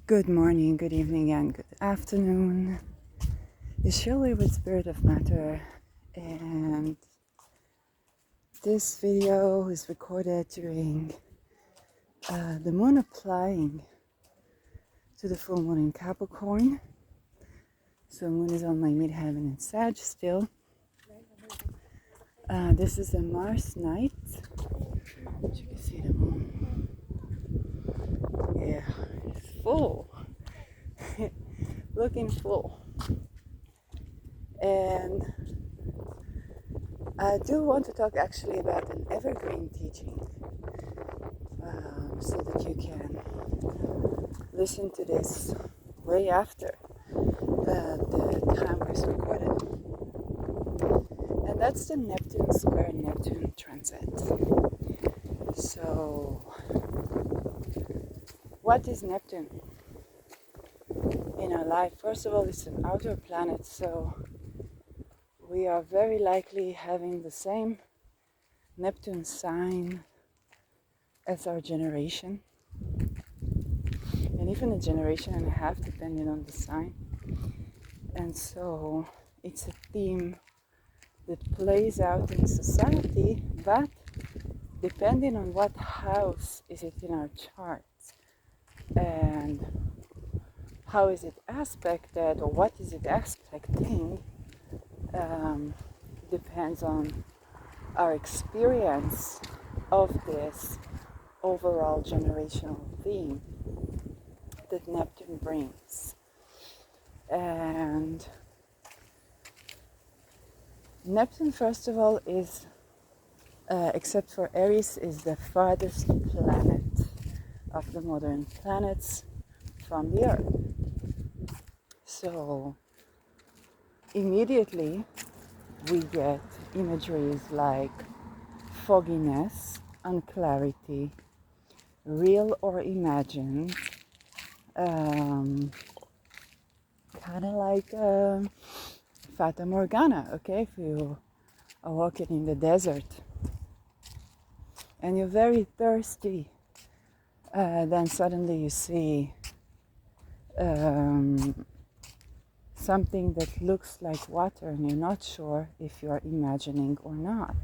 Good morning, good evening, and good afternoon. It's Shirley with Spirit of Matter, and this video is recorded during the moon applying to the full moon in Capricorn. So moon is on my midheaven in Sag still. This is a Mars night. As you can see the moon. Yeah, it's full. Looking full. And I do want to talk actually about an evergreen teaching, so that you can listen to this way after the time was recorded. And that's the Neptune Square Neptune transit. So, what is Neptune in our life? First of all, it's an outer planet, so we are very likely having the same Neptune sign as our generation, and even a generation and a half, depending on the sign. And so it's a theme that plays out in society, but depending on what house is it in our charts and how is it aspected or what is it aspecting, depends on our experience of this overall generational theme that Neptune brings. And Neptune, first of all, is, except for Aries, is the farthest planet of the modern planets from the Earth. So immediately we get imageries like fogginess, unclarity, real or imagined, kind of like Fata Morgana, okay? If you are walking in the desert and you're very thirsty, then suddenly you see something that looks like water and you're not sure if you are imagining or not.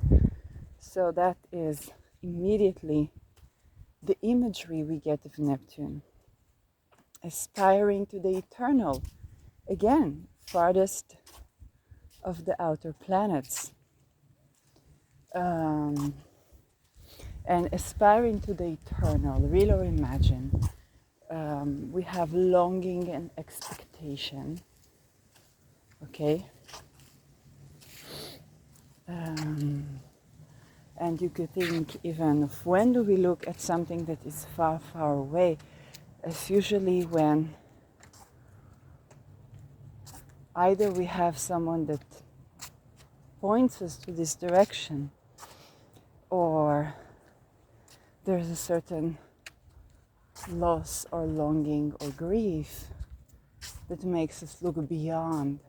So that is immediately the imagery we get of Neptune. Aspiring to the eternal, again, farthest of the outer planets. And aspiring to the eternal, real or imagined. We have longing and expectation. Okay? And you could think even of when do we look at something that is far, far away? It's usually when either we have someone that points us to this direction, or there's a certain loss or longing or grief that makes us look beyond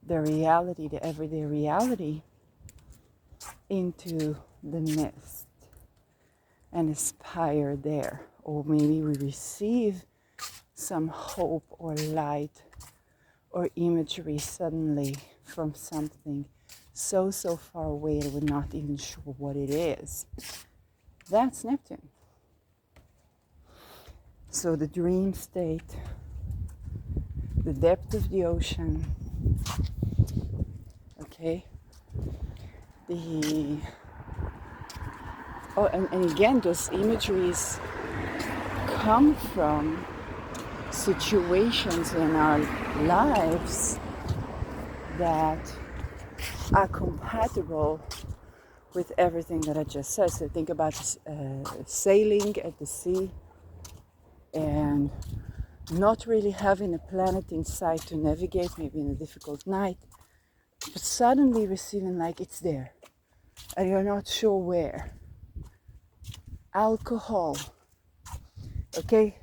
the reality, the everyday reality, into the mist and aspire there. Or maybe we receive some hope or light or imagery suddenly from something so far away that we're not even sure what it is. That's Neptune. So the dream state, the depth of the ocean, okay? And again, those imageries come from situations in our lives that are compatible with everything that I just said. So think about sailing at the sea and not really having a planet in sight to navigate, maybe in a difficult night, but suddenly receiving like it's there and you're not sure where. Alcohol, okay?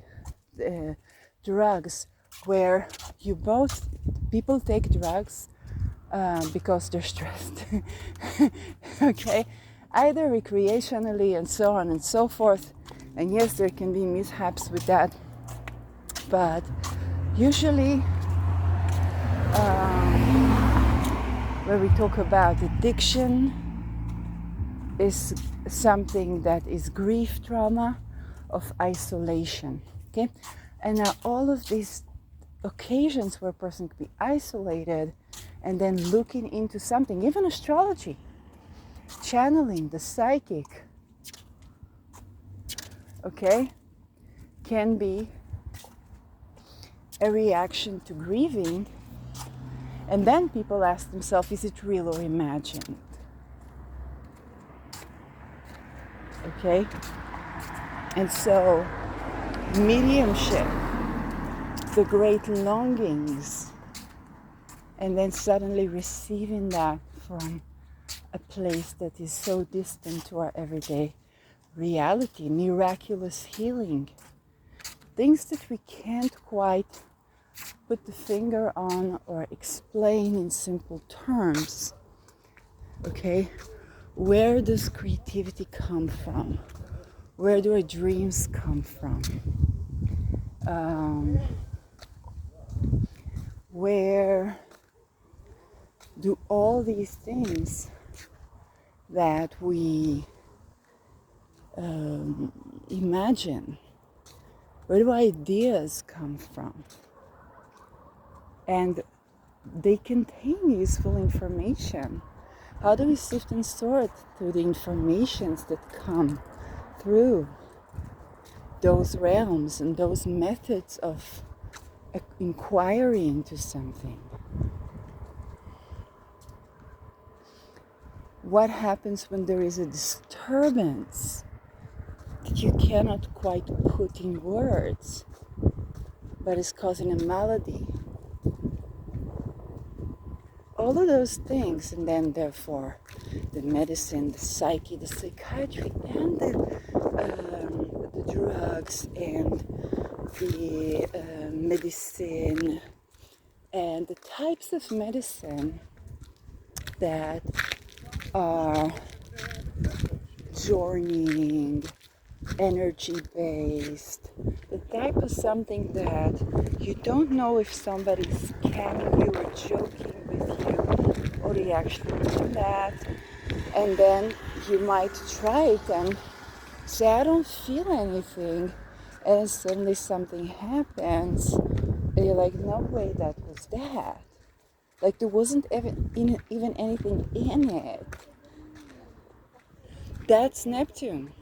Drugs, where people take drugs because they're stressed, okay? Either recreationally and so on and so forth. And yes, there can be mishaps with that. But usually when we talk about addiction, is something that is grief trauma of isolation. Okay, and now all of these occasions where a person could be isolated and then looking into something, even astrology, channeling, the psychic, okay, can be a reaction to grieving. And then people ask themselves, is it real or imagined? Okay? And so, mediumship, the great longings, and then suddenly receiving that from a place that is so distant to our everyday reality, miraculous healing, things that we can't quite put the finger on or explain in simple terms. Okay, where does creativity come from? Where do our dreams come from? Where do all these things that we imagine, where do ideas come from? And they contain useful information. How do we sift and sort through the informations that come through those realms and those methods of inquiry into something? What happens when there is a disturbance that you cannot quite put in words, but is causing a malady? All of those things, and then therefore the medicine, the psyche, the psychiatry, and the drugs, and the medicine, and the types of medicine that are journeying, energy-based, the type of something that you don't know if somebody's scamming you or joking with you, or they actually do that, and then you might try it and say, I don't feel anything, and suddenly something happens, and you're like, no way, that was that. Like there wasn't even anything in it. That's Neptune.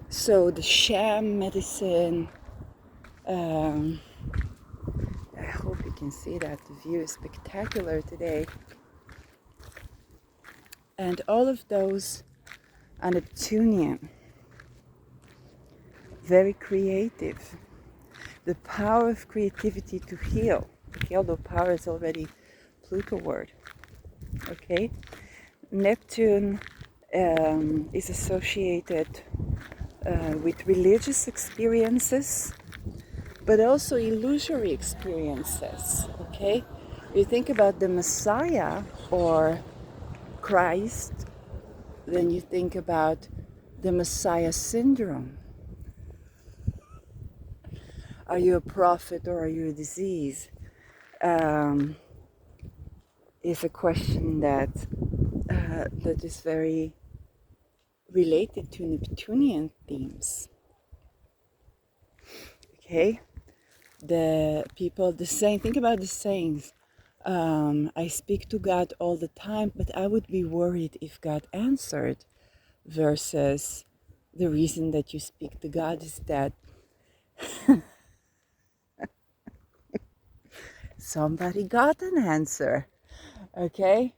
So the sham medicine, I hope you can see that the view is spectacular today. And all of those are Neptunian, very creative. The power of creativity to heal. Okay, although power is already Pluto word. Okay, Neptune is associated with religious experiences, but also illusory experiences. Okay, you think about the Messiah or Christ, then you think about the Messiah syndrome. Are you a prophet or are you a disease? Is a question that is very related to Neptunian themes. Okay, the people, the saying. Think about the sayings. I speak to God all the time, but I would be worried if God answered. Versus, the reason that you speak to God is that somebody got an answer. Okay.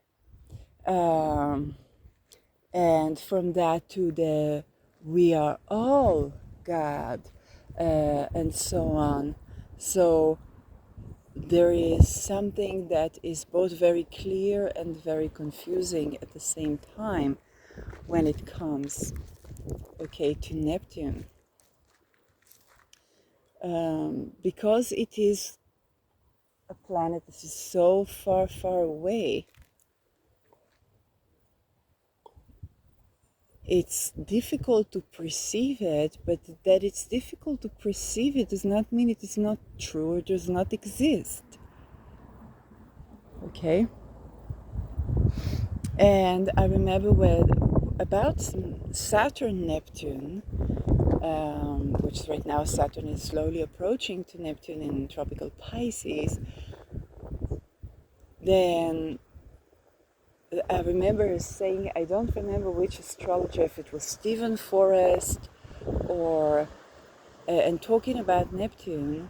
And from that to the we are all God, and so on. So there is something that is both very clear and very confusing at the same time when it comes, okay, to Neptune. Because it is a planet that is so far away, it's difficult to perceive it, but that it's difficult to perceive it does not mean it is not true or does not exist. Okay? And I remember about Saturn Neptune, which right now Saturn is slowly approaching to Neptune in tropical Pisces, then I remember saying, I don't remember which astrologer, if it was Stephen Forrest or, and talking about Neptune,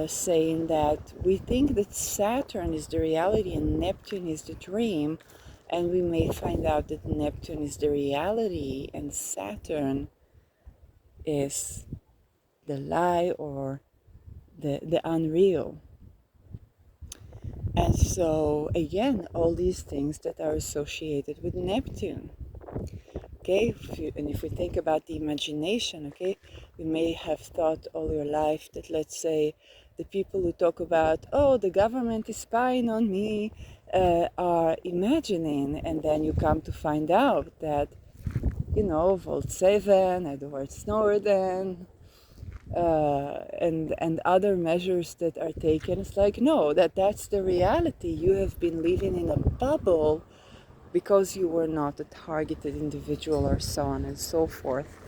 saying that we think that Saturn is the reality and Neptune is the dream, and we may find out that Neptune is the reality and Saturn is the lie or the unreal. And so, again, all these things that are associated with Neptune. Okay, if we think about the imagination, okay, you may have thought all your life that, let's say, the people who talk about, oh, the government is spying on me, are imagining, and then you come to find out that, Vault 7, Edward Snowden, and other measures that are taken. It's like, no, that's the reality. You have been living in a bubble because you were not a targeted individual or so on and so forth.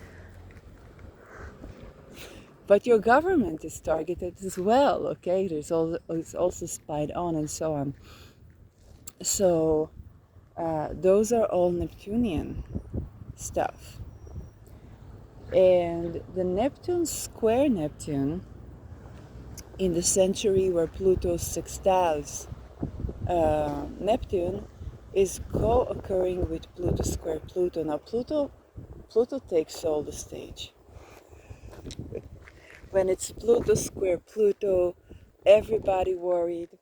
But your government is targeted as well, okay? It's also spied on and so on. So those are all Neptunian stuff. And the Neptune Square Neptune, in the century where Pluto sextiles Neptune, is co-occurring with Pluto square Pluto. Now Pluto takes all the stage. When it's Pluto square Pluto, everybody worried,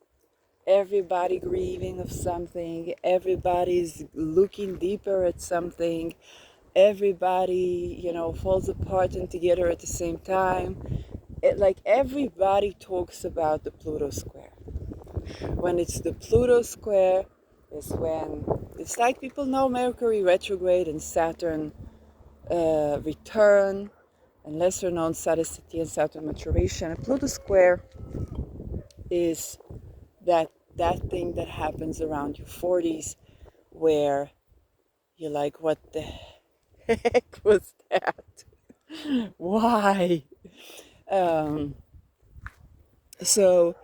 everybody grieving of something, everybody's looking deeper at something, everybody, falls apart and together at the same time. Everybody talks about the Pluto square. When it's the Pluto square is when it's like people know Mercury retrograde and Saturn return, and lesser known Sagittarius and Saturn maturation. Pluto square is that thing that happens around your 40s where you're like, what the heck was that? Why? So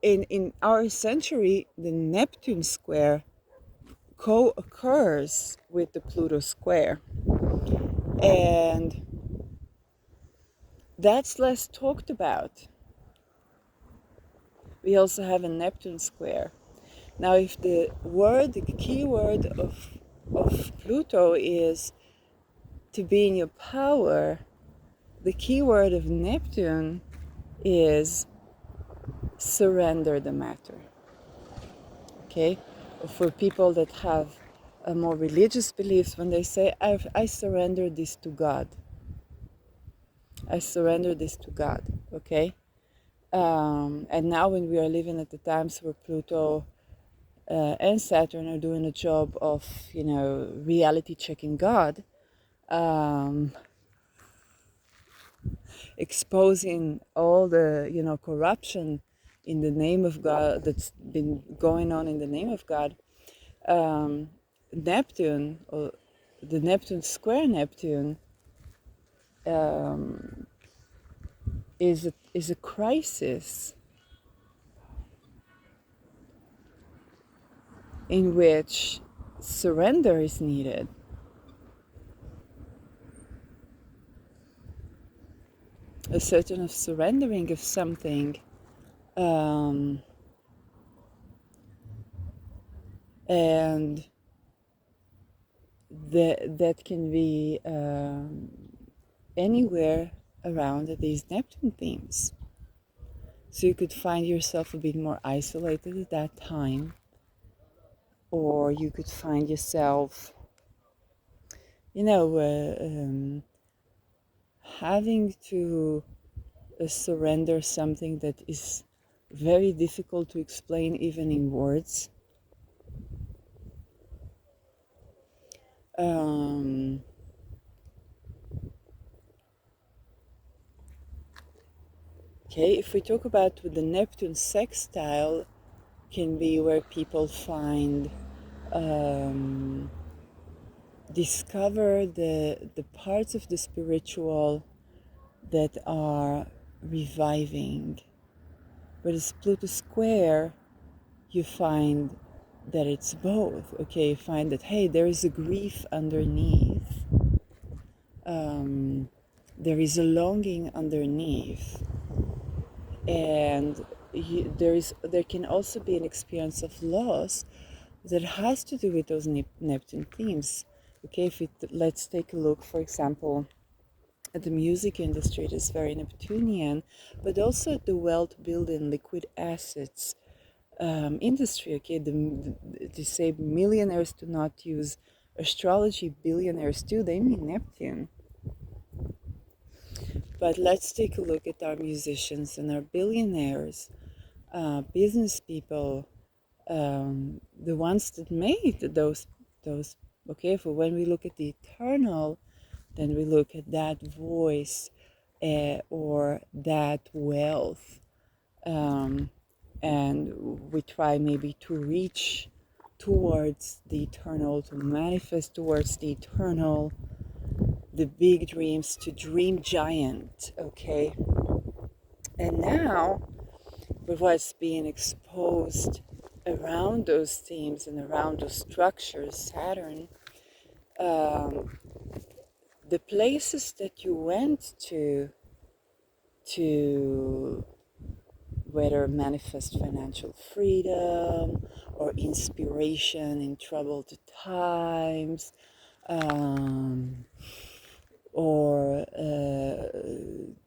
in our century, the Neptune square co-occurs with the Pluto square. And that's less talked about. We also have a Neptune square. Now, if the key word of Pluto is to be in your power, the key word of Neptune is surrender the matter. Okay? For people that have more religious beliefs, when they say, I surrender this to God. I surrender this to God. Okay? And now when we are living at the times where Pluto and Saturn are doing a job of, reality checking God, exposing all the, corruption in the name of God that's been going on in the name of God, Neptune, or the Neptune square Neptune, is a crisis in which surrender is needed. A certain of surrendering of something, and that can be anywhere around these Neptune themes. So you could find yourself a bit more isolated at that time, or you could find yourself, having to surrender something that is very difficult to explain even in words. Okay, if we talk about with the Neptune sextile, can be where people find discover the parts of the spiritual that are reviving. But as Pluto square, you find that it's both. Okay, you find that, hey, there is a grief underneath. There is a longing underneath. And there can also be an experience of loss that has to do with those Neptune themes. Okay, let's take a look, for example, at the music industry. It is very Neptunian, but also at the wealth building liquid assets industry. Okay, they say millionaires do not use astrology, billionaires do. They mean Neptune. But let's take a look at our musicians and our billionaires, business people, the ones that made those. Okay, for when we look at the eternal, then we look at that voice or that wealth, and we try maybe to reach towards the eternal, to manifest towards the eternal, the big dreams, to dream giant. Okay, and now with what's being exposed around those themes and around those structures, Saturn, the places that you went to whether manifest financial freedom or inspiration in troubled times, or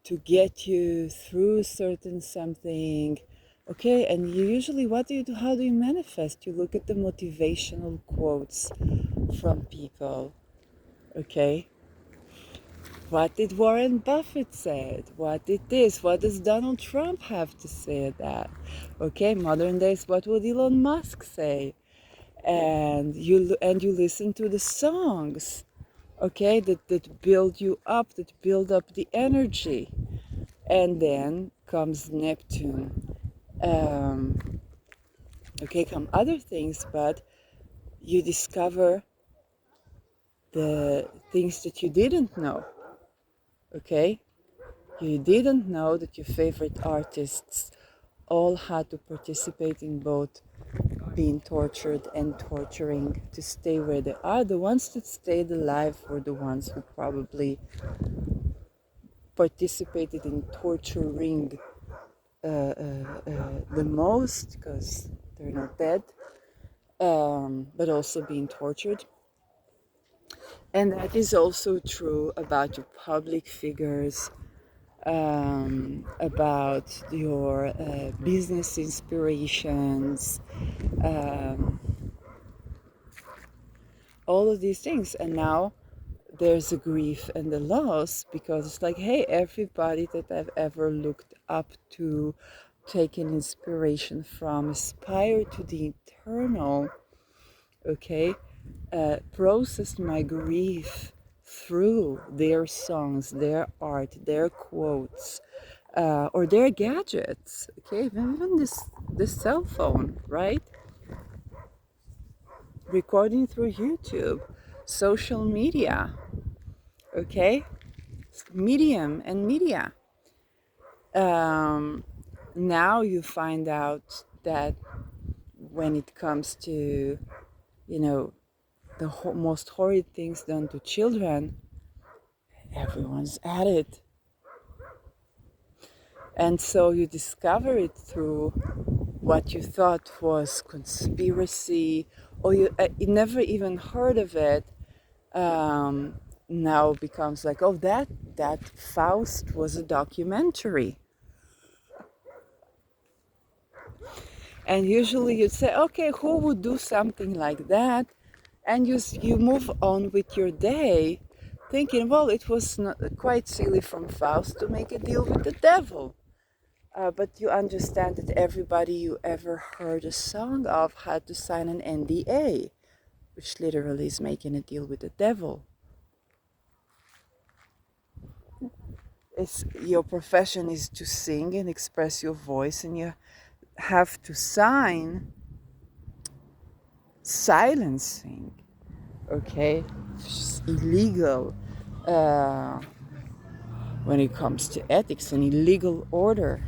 to get you through certain something. Okay, and you usually, what do you do? How do you manifest? You look at the motivational quotes from people. Okay, what did Warren Buffett say? What did this? What does Donald Trump have to say at that? Okay, modern days, what would Elon Musk say? And you listen to the songs, okay, that build you up, that build up the energy. And then comes Neptune. Okay, come other things, but you discover the things that you didn't know. Okay, you didn't know that your favorite artists all had to participate in both being tortured and torturing to stay where they are. The ones that stayed alive were the ones who probably participated in torturing the most, because they're not dead, but also being tortured. And that is also true about your public figures, about your business inspirations, all of these things. And now there's a grief and a loss, because it's like, hey, everybody that I've ever looked up to, taken inspiration from, aspire to the eternal, okay, processed my grief through their songs, their art, their quotes, or their gadgets, okay, even this cell phone, right? Recording through YouTube, social media, okay, medium and media. Now you find out that when it comes to, you know, the most horrid things done to children, everyone's at it. And so you discover it through what you thought was conspiracy, or you never even heard of it. Now becomes like, oh, that Faust was a documentary. And usually you'd say, okay, who would do something like that? And you move on with your day thinking, well, it was not quite silly from Faust to make a deal with the devil. But you understand that everybody you ever heard a song of had to sign an NDA, which literally is making a deal with the devil. It's your profession is to sing and express your voice, and you have to sign silencing, okay? It's illegal when it comes to ethics, an illegal order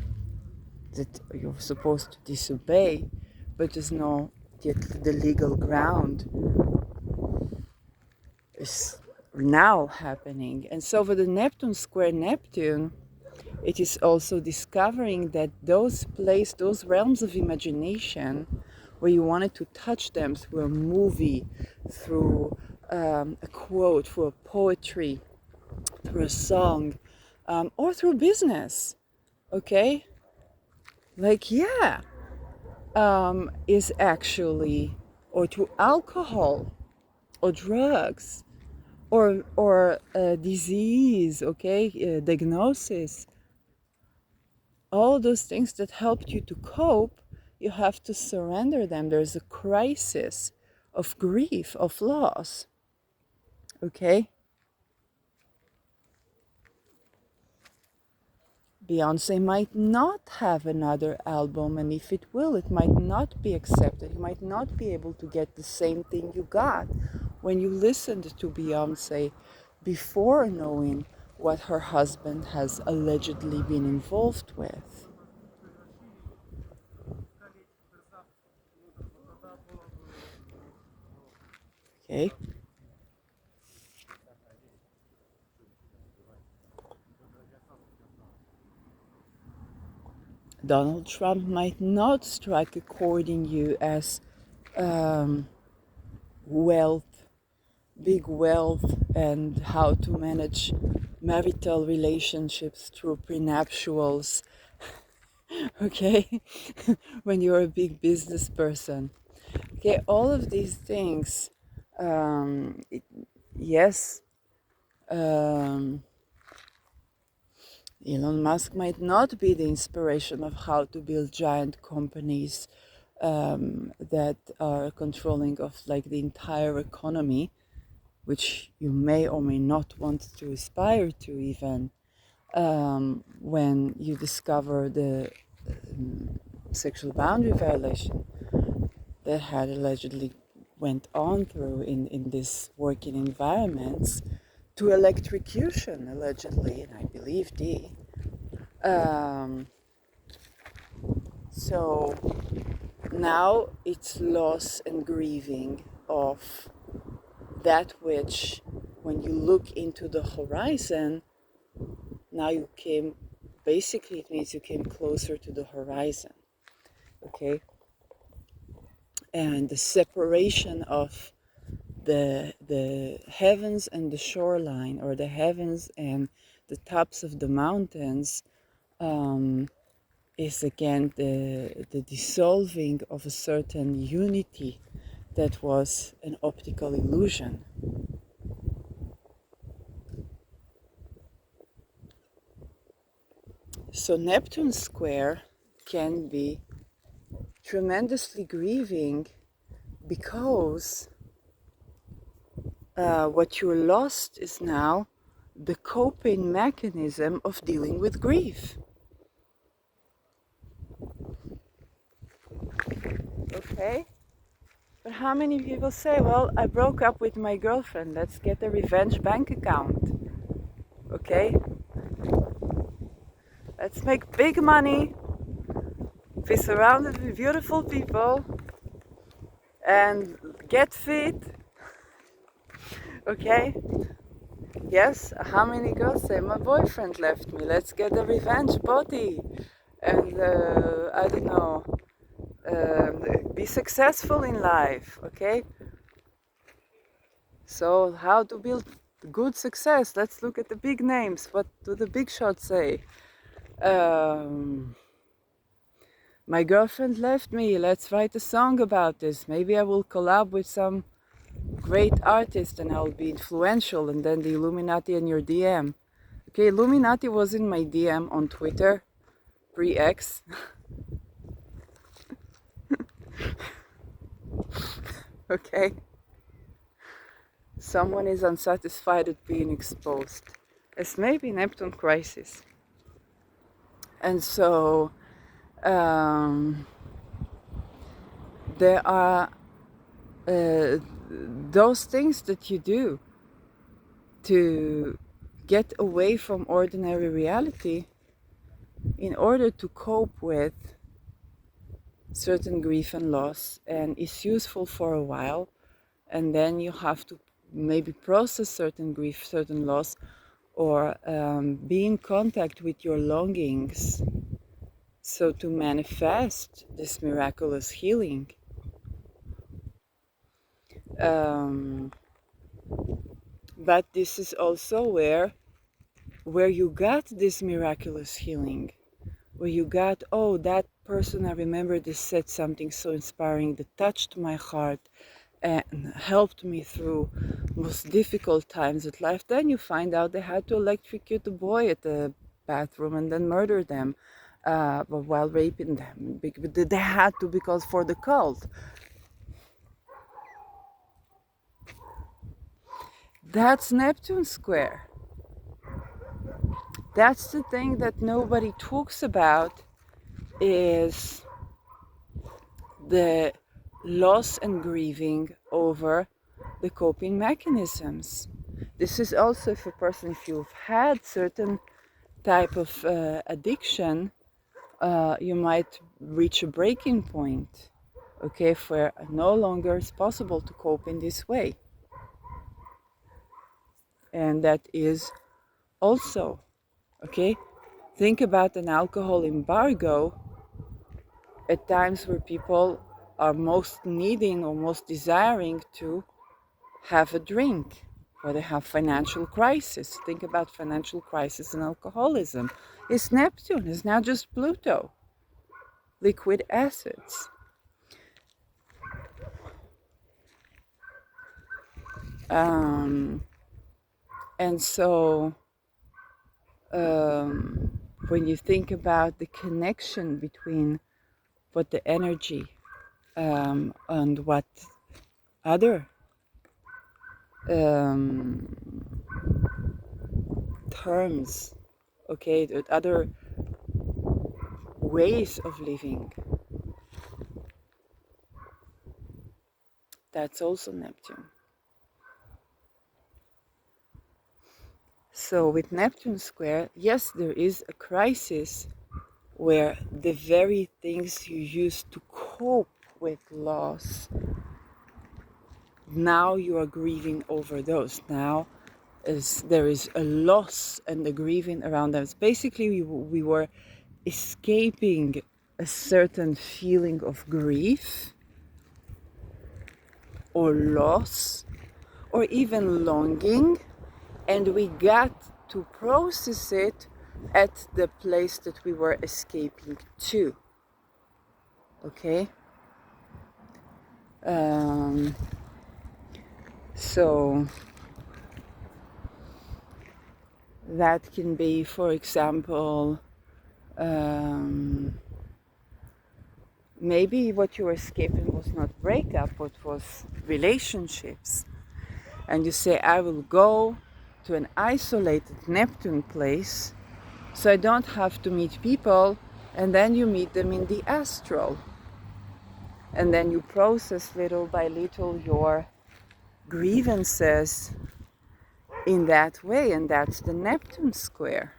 that you're supposed to disobey, but there's no yet the legal ground is now happening. And so for the Neptune Square Neptune, it is also discovering that those realms of imagination where you wanted to touch them through a movie, through a quote, through a poetry, through a song, or through business, okay? Like, yeah, is actually, or through alcohol, or drugs, or disease, okay, diagnosis, all those things that helped you to cope, you have to surrender them. There's a crisis of grief, of loss, okay? Beyonce might not have another album, and if it will, it might not be accepted. You might not be able to get the same thing you got when you listened to Beyonce before knowing what her husband has allegedly been involved with. Okay? Donald Trump might not strike a chord in you as wealth, big wealth, and how to manage marital relationships through prenuptials, okay? When you're a big business person. Okay, all of these things, yes, um, Elon Musk might not be the inspiration of how to build giant companies that are controlling of like the entire economy, which you may or may not want to aspire to even when you discover the sexual boundary violation that had allegedly went on through in this working environments to electrocution allegedly, and I believe so now it's loss and grieving of that which, when you look into the horizon, now you came, basically it means you came closer to the horizon, okay? And the separation of the heavens and the shoreline, or the heavens and the tops of the mountains, is again the dissolving of a certain unity that was an optical illusion. So Neptune Square can be tremendously grieving because what you lost is now the coping mechanism of dealing with grief. Okay? But how many people say, well, I broke up with my girlfriend, let's get a revenge bank account. Okay? Let's make big money, be surrounded with beautiful people, and get fit. Okay? Yes, how many girls say, my boyfriend left me, let's get a revenge body. And I don't know, be successful in life, okay? So how to build good success? Let's look at the big names. What do the big shots say? My girlfriend left me, let's write a song about this. Maybe I will collab with some great artist and I'll be influential, and then the Illuminati in your DM. Okay, Illuminati was in my DM on Twitter, pre-X. Okay? Someone is unsatisfied at being exposed. as maybe Neptune crisis. And so there are those things that you do to get away from ordinary reality in order to cope with certain grief and loss, and it's useful for a while, and then you have to maybe process certain grief, certain loss, or be in contact with your longings, so to manifest this miraculous healing. But this is also where you got this miraculous healing, where you got, oh, that person I remember they said something so inspiring that touched my heart and helped me through most difficult times of life. Then you find out they had to electrocute a boy at the bathroom and then murder them while raping them. They had to, because for the cult. That's Neptune Square. That's the thing that nobody talks about, is the loss and grieving over the coping mechanisms. This is also if a person, if you've had certain type of addiction, you might reach a breaking point, okay, where no longer is possible to cope in this way. And that is also, okay, think about an alcohol embargo at times where people are most needing or most desiring to have a drink, or they have financial crisis. Think about financial crisis and alcoholism. It's Neptune, it's not just Pluto. Liquid assets. And so when you think about the connection between what the energy and what other terms, okay, other ways of living, that's also Neptune. So with Neptune Square, yes, there is a crisis where the very things you used to cope with loss, now you are grieving over those. Now there is a loss and the grieving around them. It's basically, we were escaping a certain feeling of grief or loss or even longing, and we got to process it at the place that we were escaping to. Okay? So that can be, for example, maybe what you were escaping was not breakup, but was relationships. And you say, I will go to an isolated Neptune place so I don't have to meet people, and then you meet them in the astral. And then you process little by little your grievances in that way, and that's the Neptune Square.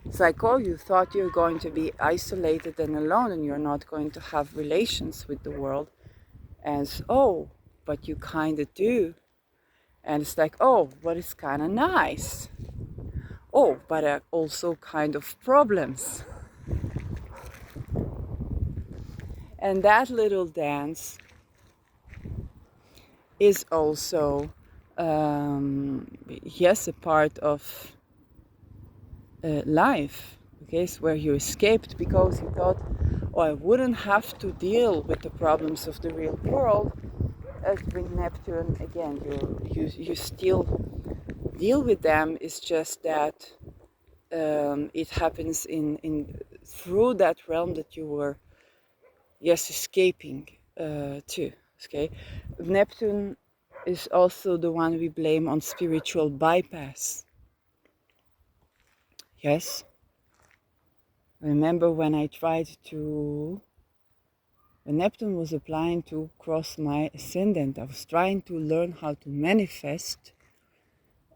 It's like, oh, you thought you're going to be isolated and alone and you're not going to have relations with the world. As, oh, but you kind of do. And it's like, oh, but it's kind of nice. Oh, but also kind of problems. And that little dance is also, yes, a part of life. Okay, it's where you escaped because you thought, oh, I wouldn't have to deal with the problems of the real world. As with Neptune, again, you still deal with them. It's just that it happens in through that realm that you were, yes, escaping to. Okay, Neptune is also the one we blame on spiritual bypass. Yes. Remember when I tried to, when Neptune was applying to cross my ascendant, I was trying to learn how to manifest,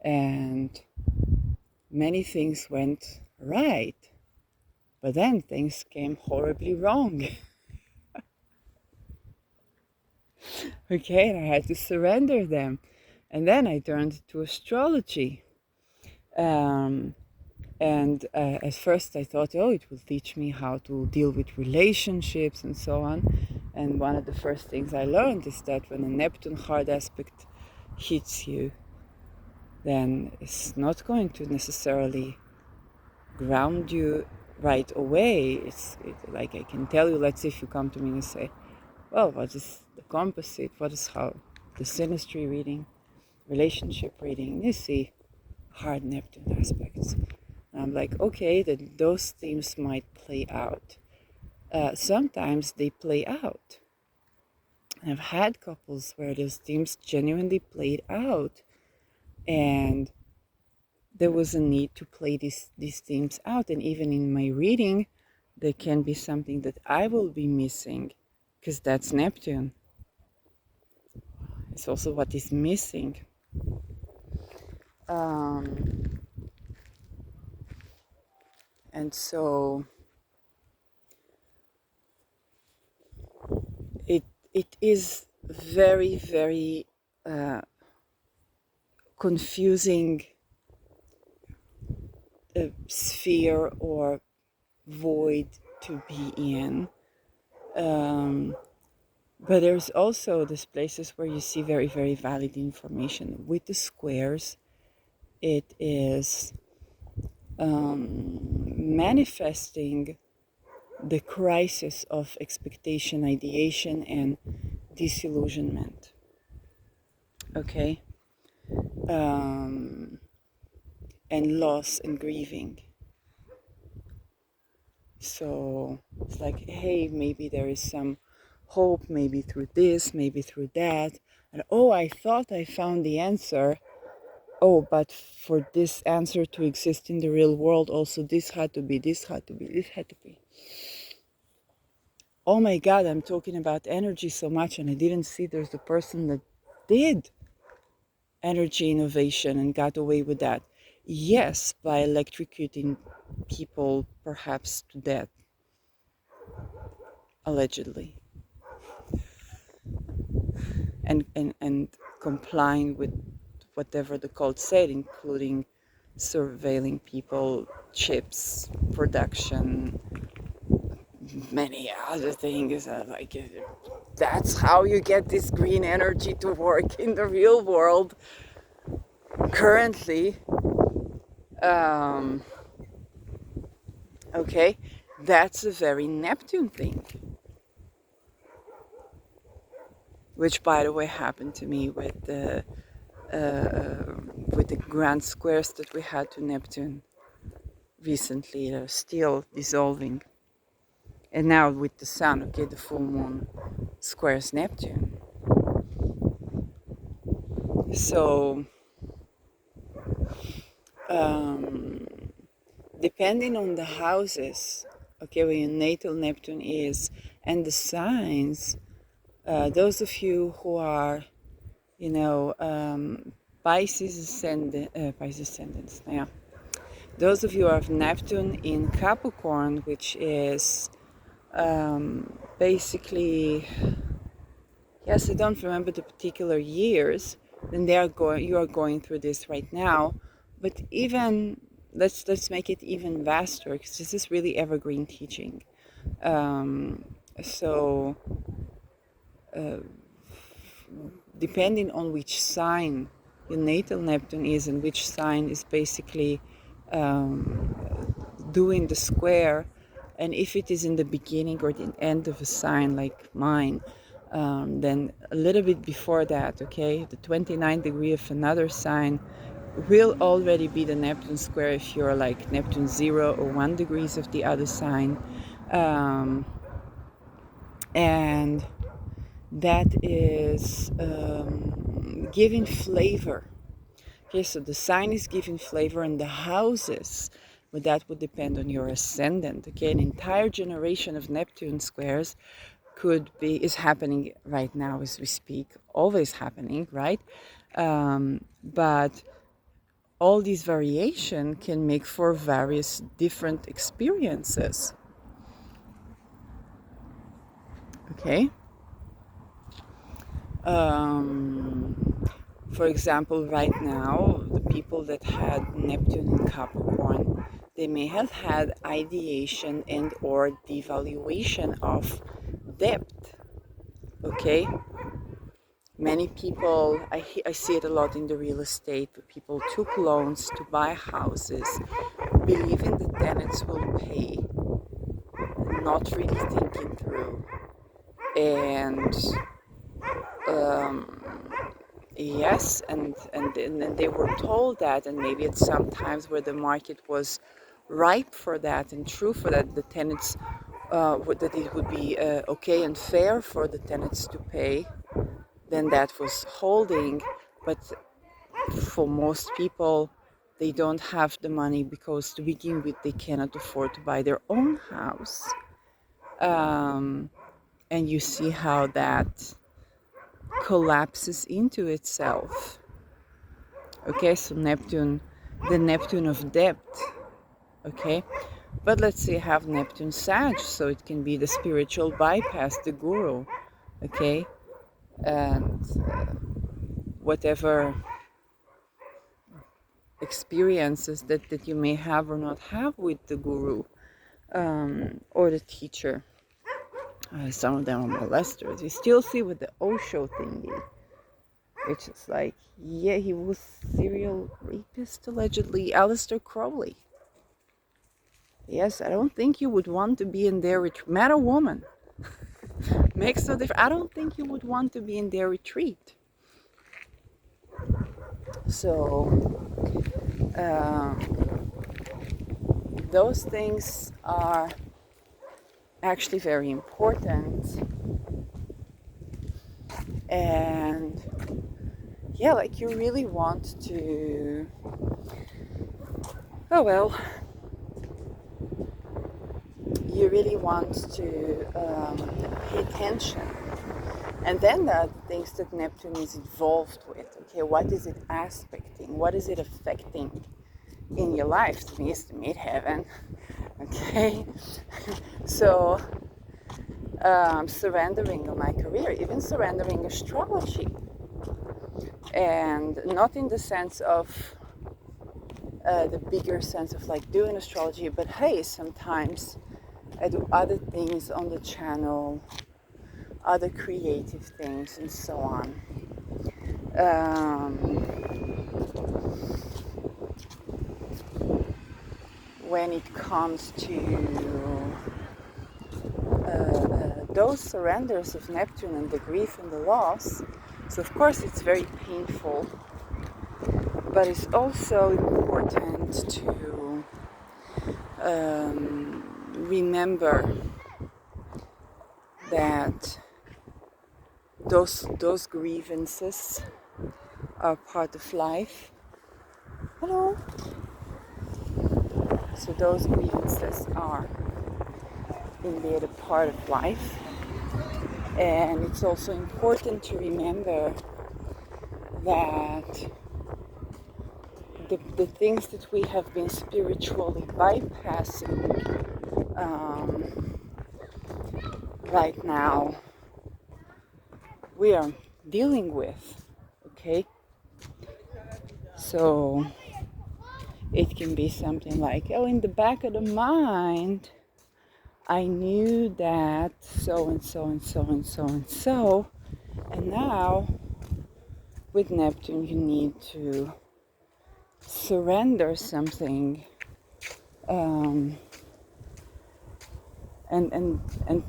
and many things went right. But then things came horribly wrong. Okay, and I had to surrender them. And then I turned to astrology. Um, and at first I thought, oh, it will teach me how to deal with relationships and so on. And one of the first things I learned is that when a Neptune hard aspect hits you, then it's not going to necessarily ground you right away. Like I can tell you, let's say if you come to me and say, well, what is the composite? What is how the synastry reading, relationship reading? You see hard Neptune aspects. And I'm like, okay, then those themes might play out. Sometimes they play out. I've had couples where those themes genuinely played out, and there was a need to play these themes out. And even in my reading, there can be something that I will be missing, because that's Neptune. It's also what is missing. And so it is very, very confusing sphere or void to be in. But there's also these places where you see very, very valid information. With the squares, it is manifesting the crisis of expectation, ideation, and disillusionment. Okay? And loss and grieving. So it's like, hey, maybe there is some hope, maybe through this, maybe through that. And oh, I thought I found the answer. Oh, but for this answer to exist in the real world, also this had to be, this had to be, this had to be. Oh my God, I'm talking about energy so much, and I didn't see there's a person that did energy innovation and got away with that. Yes, by electrocuting people perhaps to death, allegedly. And complying with whatever the code said, including surveilling people, chips, production, many other things. That's how you get this green energy to work in the real world currently. Okay, that's a very Neptune thing, which, by the way, happened to me with the grand squares that we had to Neptune recently. They're still dissolving. And now with the sun, okay, the full moon squares Neptune. So, depending on the houses, okay, where your natal Neptune is, and the signs, those of you who are, Pisces ascendants, yeah. Those of you who have Neptune in Capricorn, which is basically, yes, I don't remember the particular years, then you are going through this right now. But even let's make it even vaster, because this is really evergreen teaching. So depending on which sign your natal Neptune is, and which sign is basically doing the square, and if it is in the beginning or the end of a sign like mine, then a little bit before that, okay, the 29th degree of another sign will already be the Neptune square if you're like Neptune 0 or 1 degrees of the other sign. And that is giving flavor. Okay, so the sign is giving flavor, and the houses but that would depend on your ascendant. Okay, an entire generation of Neptune squares is happening right now as we speak, always happening, right? But all these variation can make for various different experiences. Okay. For example, right now, the people that had Neptune in Capricorn, they may have had ideation and or devaluation of debt. Okay. Many people, I see it a lot in the real estate, but people took loans to buy houses, believing the tenants will pay, not really thinking through. And yes, and they were told that, and maybe at some times where the market was ripe for that and true for that, the tenants, that it would be okay and fair for the tenants to pay, then that was holding. But for most people, they don't have the money because to begin with, they cannot afford to buy their own house. And you see how that collapses into itself. Okay, so Neptune, the Neptune of debt. Okay, but let's say have Neptune Sag, so it can be the spiritual bypass, the guru. Okay, and whatever experiences that you may have or not have with the guru or the teacher. Some of them are molesters. You still see with the Osho thingy, which is like, yeah, he was serial rapist, allegedly, Aleister Crowley. Yes, I don't think you would want to be in their retreat. Man or woman, makes no difference. I don't think you would want to be in their retreat. So, those things are actually very important. And yeah, like you really want to, oh well, you really want to pay attention. And then there are things that Neptune is involved with. Okay, what is it aspecting? What is it affecting in your life? To me, it's to meet heaven. Okay, so surrendering my career, even surrendering astrology, and not in the sense of the bigger sense of like doing astrology, but hey, sometimes I do other things on the channel, other creative things, and so on. When it comes to those surrenders of Neptune and the grief and the loss, so of course it's very painful, but it's also important to remember that those grievances are part of life. Hello. So those grievances are indeed a part of life, and it's also important to remember that the things that we have been spiritually bypassing right now, we are dealing with. Okay, so it can be something like, oh, in the back of the mind, I knew that so and so and so and so and so, and now with Neptune you need to surrender something and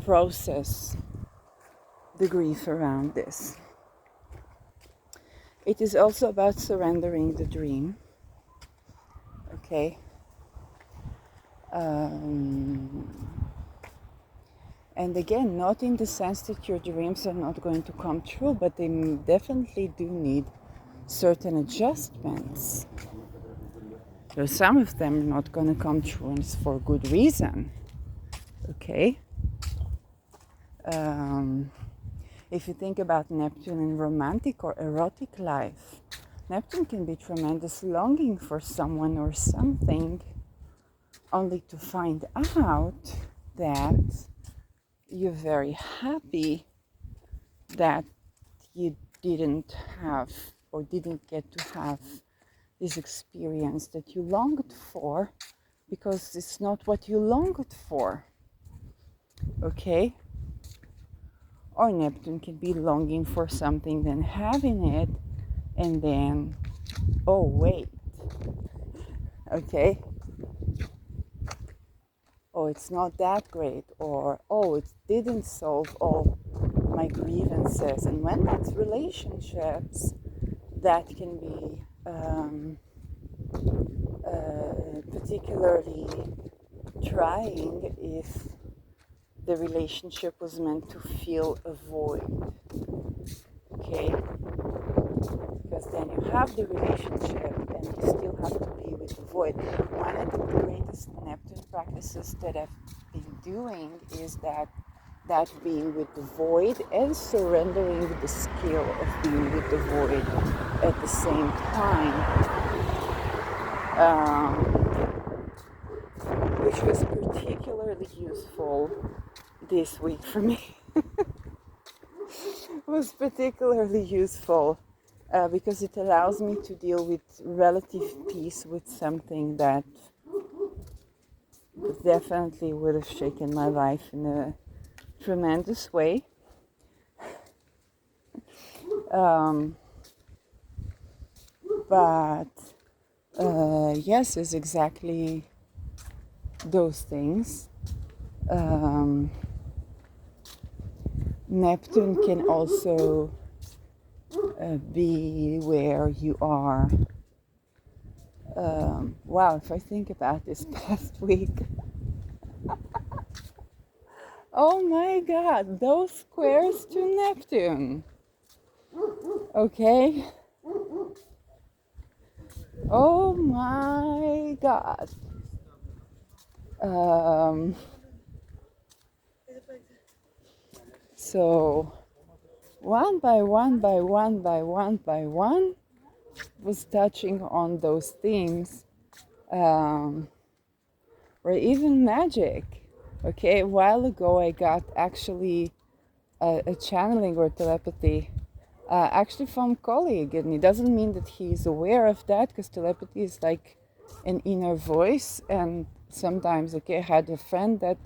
process the grief around this. It is also about surrendering the dream. Okay. And again, not in the sense that your dreams are not going to come true, but they definitely do need certain adjustments. So some of them are not going to come true, and it's for good reason. Okay? If you think about Neptune in romantic or erotic life, Neptune can be tremendous longing for someone or something, only to find out that you're very happy that you didn't have or didn't get to have this experience that you longed for, because it's not what you longed for. Okay? Or Neptune can be longing for something, then having it, and then, oh wait, okay, oh, it's not that great, or oh, it didn't solve all my grievances. And when that's relationships, that can be particularly trying if the relationship was meant to fill a void. Okay? Because then you have the relationship and you still have to be with the void. One of the greatest Neptune practices that I've been doing is that being with the void and surrendering the skill of being with the void at the same time, which was particularly useful this week for me. Was particularly useful because it allows me to deal with relative peace with something that definitely would have shaken my life in a tremendous way. But yes, it's exactly those things. Neptune can also be where you are. Wow, if I think about this past week, oh my God, those squares to Neptune. Okay. Oh my God. So one by one was touching on those themes, or even magic. Okay, a while ago I got actually a channeling or telepathy, actually from a colleague, and it doesn't mean that he's aware of that, because telepathy is like an inner voice. And sometimes, okay, I had a friend that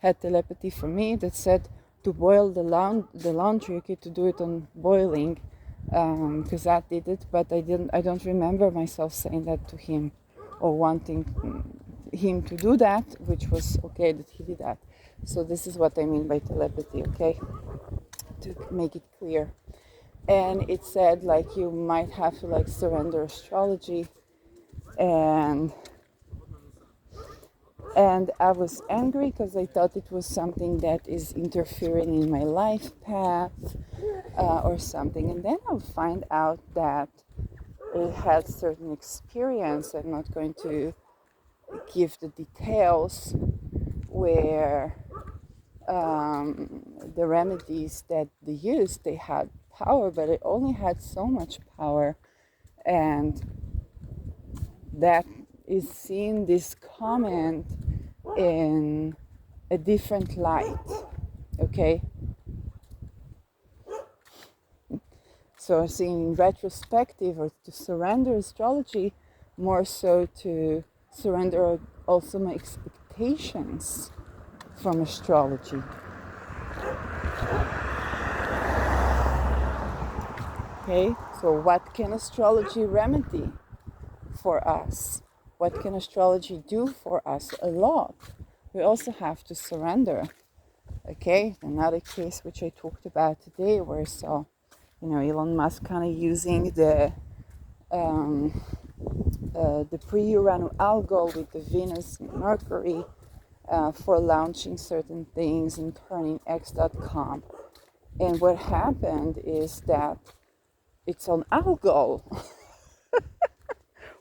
had telepathy from me that said to boil the laundry, okay, to do it on boiling, because that did it. But I don't remember myself saying that to him or wanting him to do that, which was okay that he did that. So this is what I mean by telepathy, okay, to make it clear. And it said like you might have to like surrender astrology, and I was angry because I thought it was something that is interfering in my life path or something. And then I'll find out that it had certain experience. I'm not going to give the details, where the remedies that they used, they had power, but it only had so much power. And that is seeing this comment in a different light, okay? So seeing retrospective, or to surrender astrology, more so to surrender also my expectations from astrology. Okay, so what can astrology remedy for us? What can astrology do for us? A lot. We also have to surrender. Okay, another case which I talked about today, where I saw, Elon Musk kind of using the pre-Urano algol with the Venus and Mercury for launching certain things and turning X.com. And what happened is that it's on algol,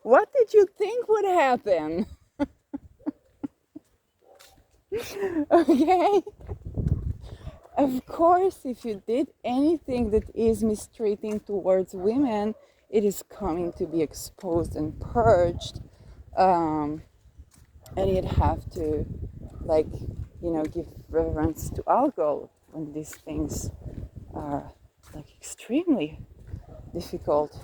What did you think would happen? Okay? Of course, if you did anything that is mistreating towards women, it is coming to be exposed and purged. And you'd have to, like, give reverence to alcohol when these things are, like, extremely difficult.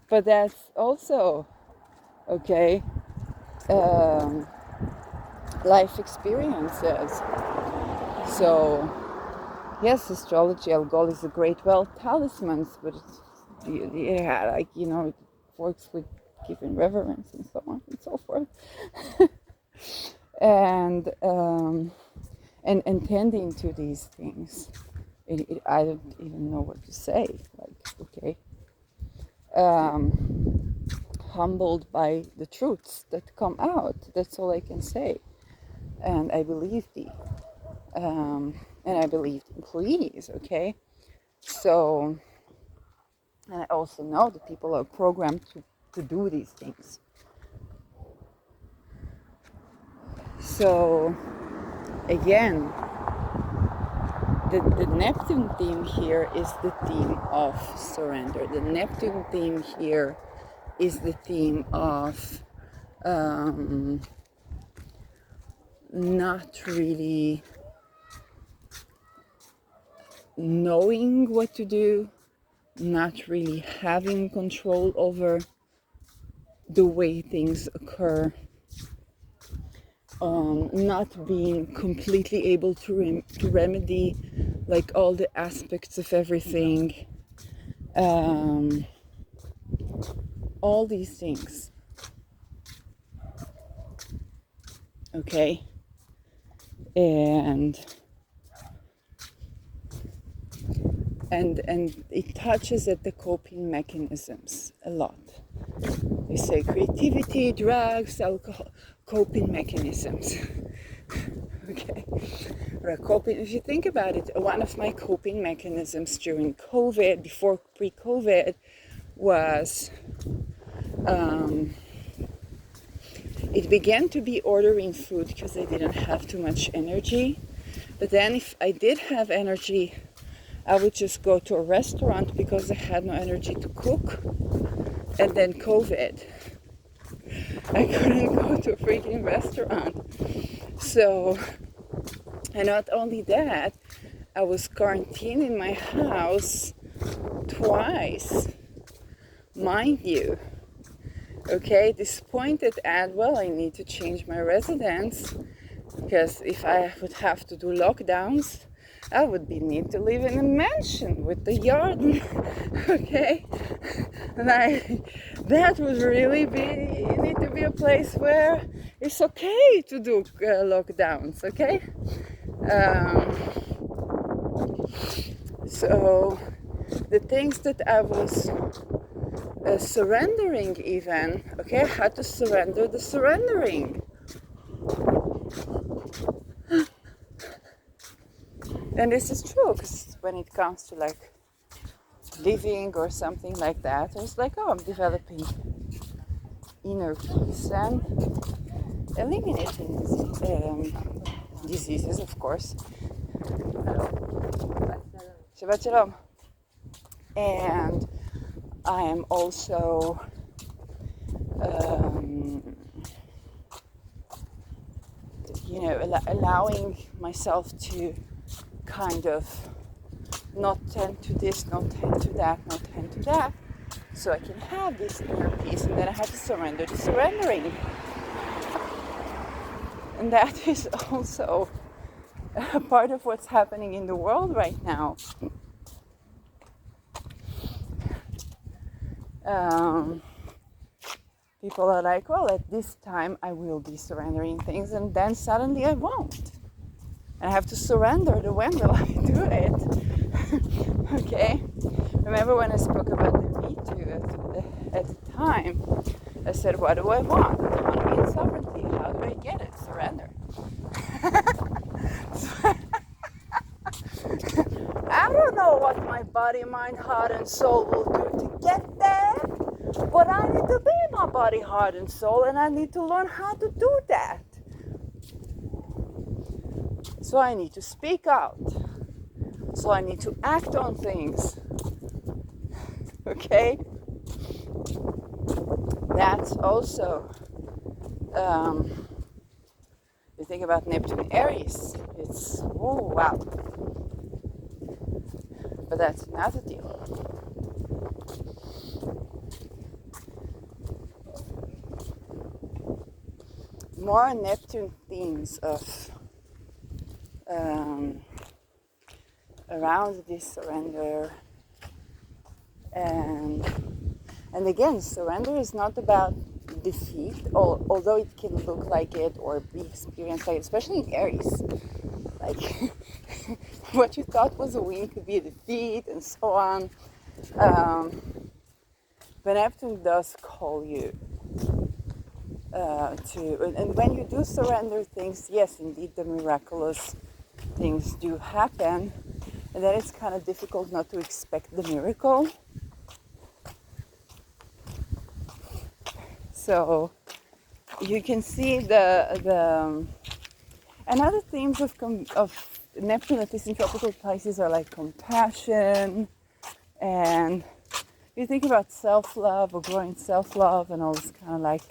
But that's also, okay, life experiences. So, yes, astrology, alcohol is a great wealth talisman, but it's, yeah, like, it works with giving reverence and so on and so forth. and tending to these things. I don't even know what to say. Like, okay, humbled by the truths that come out. That's all I can say. And I believe and I believe employees. Okay, so, and I also know that people are programmed to do these things. So, again, the Neptune theme here is the theme of surrender. The Neptune theme here is the theme of not really knowing what to do, not really having control over the way things occur, not being completely able to remedy, like, all the aspects of everything, all these things. Okay, and it touches at the coping mechanisms a lot. We say creativity, drugs, alcohol, coping mechanisms. Okay, if you think about it, one of my coping mechanisms during COVID, before pre-COVID, was it began to be ordering food because I didn't have too much energy. But then if I did have energy, I would just go to a restaurant because I had no energy to cook. And then COVID, I couldn't go to a freaking restaurant. So, and not only that, I was quarantined in my house twice, mind you. Okay, disappointed at, well, I need to change my residence, because if I would have to do lockdowns, I would need to live in a mansion with the yard. Okay, that would really need to be a place where it's okay to do lockdowns. Okay, so the things that I was surrendering, even, okay, I had to surrender the surrendering. And this is true, because when it comes to, like, living or something like that, it's like, oh, I'm developing inner peace and eliminating diseases, of course. Shabbat Shalom. And I am also allowing myself to kind of not tend to this, not tend to that, not tend to that, so I can have this inner peace. And then I have to surrender to surrendering. And that is also a part of what's happening in the world right now. People are like, well, at this time I will be surrendering things, and then suddenly I won't. And I have to surrender the when will I do it. Okay? Remember when I spoke about the Me Too at the time? I said, what do I want? Autonomy and sovereignty. How do I get it? Surrender. I don't know what my body, mind, heart, and soul will do to body, heart, and soul, and I need to learn how to do that. So I need to speak out. So I need to act on things. Okay? That's also, you think about Neptune Aries, it's, oh wow. But that's another deal. More Neptune themes of around this surrender, and again, surrender is not about defeat, although it can look like it or be experienced like it, especially in Aries. Like what you thought was a win could be a defeat and so on. But Neptune does call you to, and when you do surrender things, yes, indeed, the miraculous things do happen, and then it's kind of difficult not to expect the miracle. So you can see the and other themes of Neptune, at least in tropical Pisces, are like compassion, and you think about self-love or growing self-love and all this kind of like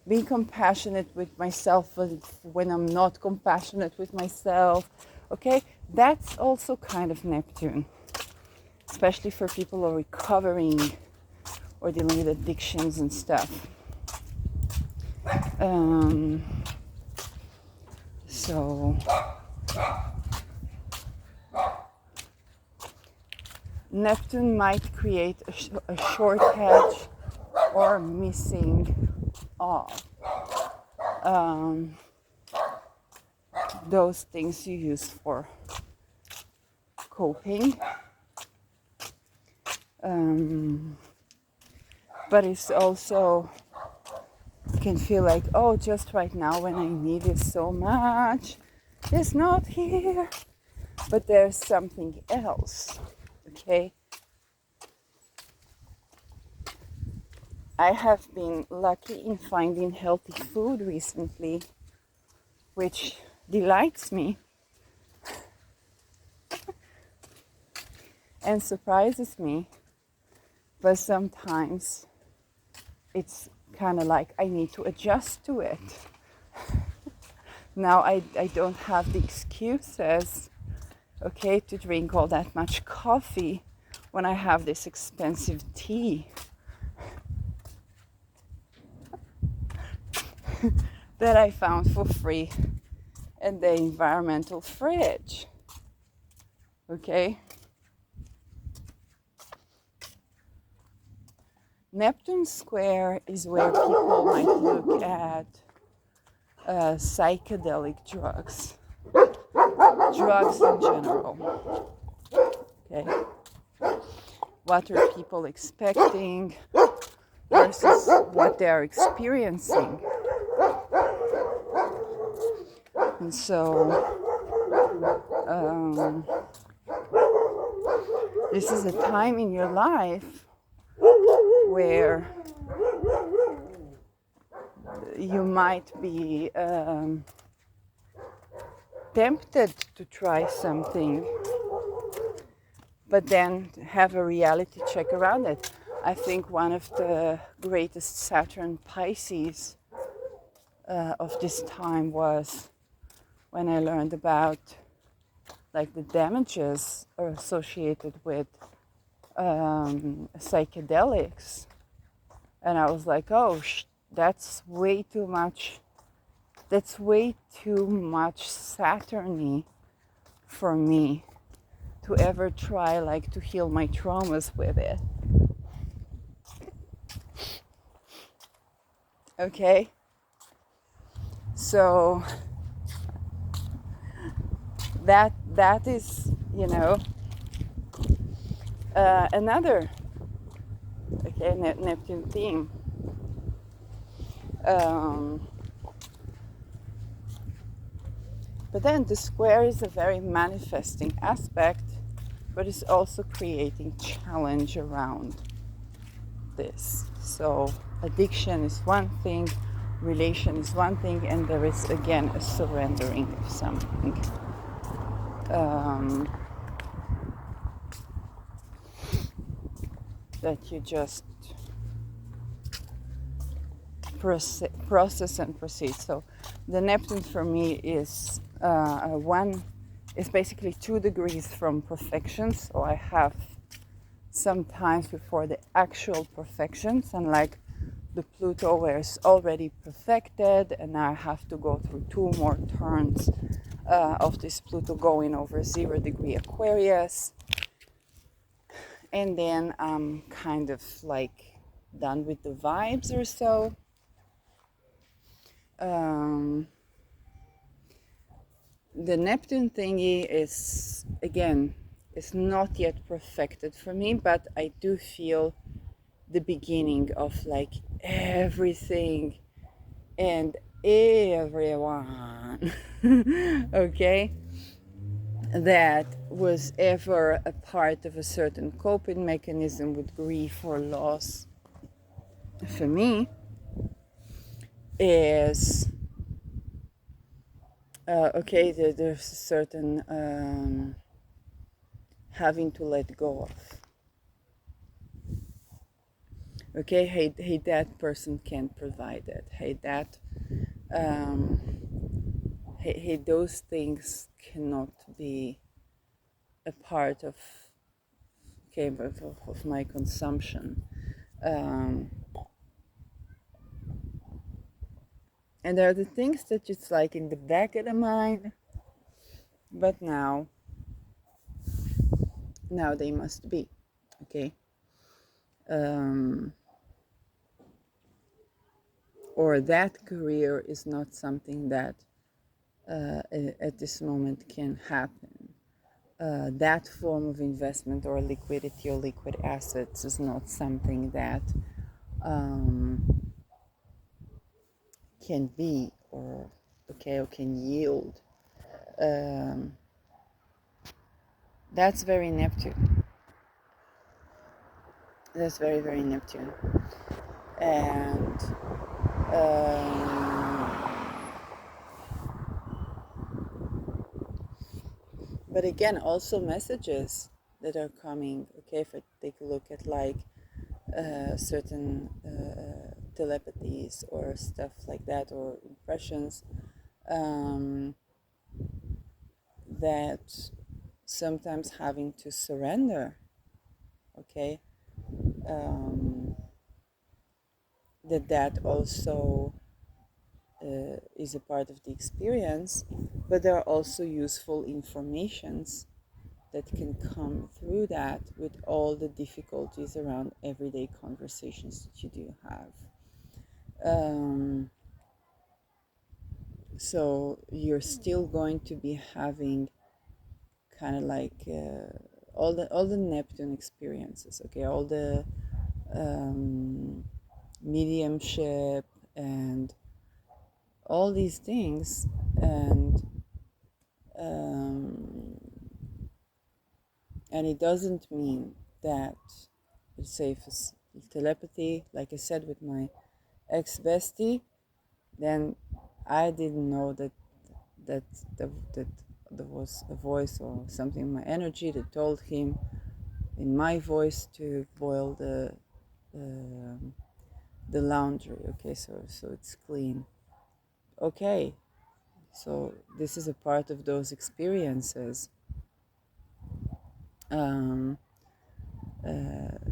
being compassionate with myself when I'm not compassionate with myself. Okay, that's also kind of Neptune, especially for people who are recovering or dealing with addictions and stuff. So Neptune might create a shortcut or missing of those things you use for coping. But it's also can feel like, oh, just right now when I need it so much, it's not here, but there's something else. Okay, I have been lucky in finding healthy food recently, which delights me and surprises me, but sometimes it's kind of like I need to adjust to it. Now I don't have the excuses, okay, to drink all that much coffee when I have this expensive tea that I found for free in the environmental fridge. Okay? Neptune Square is where people might look at psychedelic drugs in general. Okay? What are people expecting versus what they are experiencing? And so this is a time in your life where you might be tempted to try something, but then have a reality check around it. I think one of the greatest Saturn Pisces of this time was when I learned about like the damages are associated with psychedelics, and I was like, oh, that's way too much. That's way too much Saturn-y for me to ever try like to heal my traumas with it. Okay, so that is, you know, another Neptune theme. But then the square is a very manifesting aspect, but it's also creating challenge around this. So addiction is one thing, relation is one thing, and there is again a surrendering of something. That you just process and proceed. So the Neptune for me is is basically 2 degrees from perfection. So I have some times before the actual perfections, and like the Pluto where it's already perfected, and I have to go through 2 more turns of this Pluto going over 0 degree Aquarius, and then I'm kind of like done with the vibes or so. The Neptune thingy is, again, it's not yet perfected for me, but I do feel the beginning of like everything and everyone, okay, that was ever a part of a certain coping mechanism with grief or loss, for me, is okay, there's a certain having to let go of. Okay, hey, that person can't provide it. Hey, those things cannot be a part of, okay, of my consumption. And there are the things that it's like in the back of the mind, but now they must be, okay. Or that career is not something that at this moment can happen. That form of investment or liquidity or liquid assets is not something that can be or can yield. That's very Neptune. That's very, very Neptune. And but again, also messages that are coming. Okay, if I take a look at like certain telepathies or stuff like that, or impressions, that sometimes having to surrender, okay, that also is a part of the experience, but there are also useful informations that can come through that with all the difficulties around everyday conversations that you do have. So you're still going to be having kind of like all the Neptune experiences, okay, all the mediumship and all these things, and it doesn't mean that, let's say, if it's telepathy, like I said with my ex-bestie, then I didn't know that there was a voice or something in my energy that told him in my voice to boil the laundry. Okay, so it's clean. Okay, so this is a part of those experiences.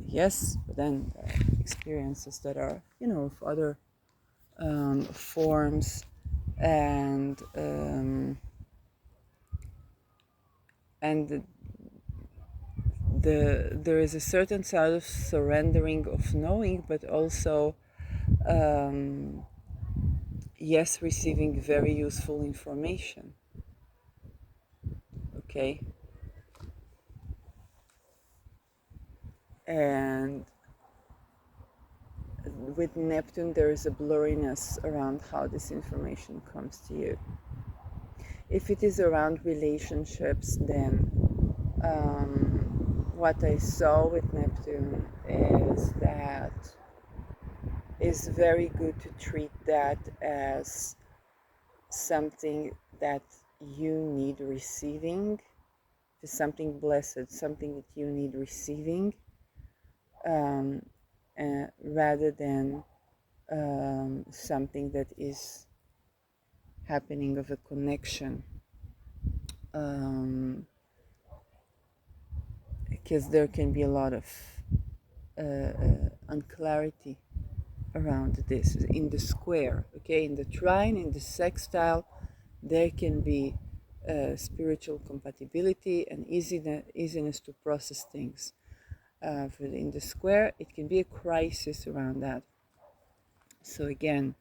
Yes, but then experiences that are, of other forms, and there is a certain side of surrendering, of knowing, but also yes, receiving very useful information, okay, and with Neptune there is a blurriness around how this information comes to you. If it is around relationships, then what I saw with Neptune is that it's very good to treat that as something that you need receiving, something blessed, something that you need receiving, um, rather than something that is happening of a connection. Because there can be a lot of unclarity around this in the square, okay, in the trine, in the sextile. There can be spiritual compatibility and easiness to process things. In the square, it can be a crisis around that. So again,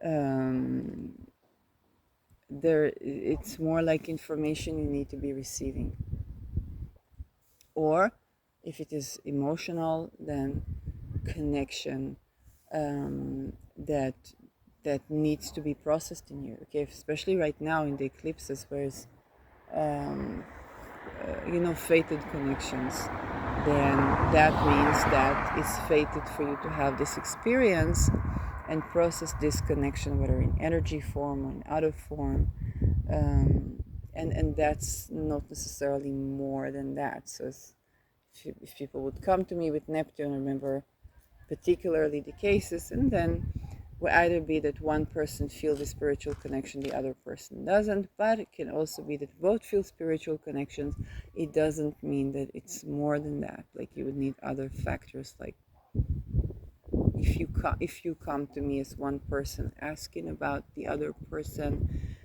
um, it's more like information you need to be receiving. Or if it is emotional, then connection, that needs to be processed in you. Okay, especially right now in the eclipses, where it's fated connections, then that means that it's fated for you to have this experience and process this connection, whether in energy form or in other form. And that's not necessarily more than that. So if people would come to me with Neptune, remember particularly the cases, and then will either be that one person feels the spiritual connection, the other person doesn't, but it can also be that both feel spiritual connections. It doesn't mean that it's more than that. Like, you would need other factors, like if you come to me as one person asking about the other person,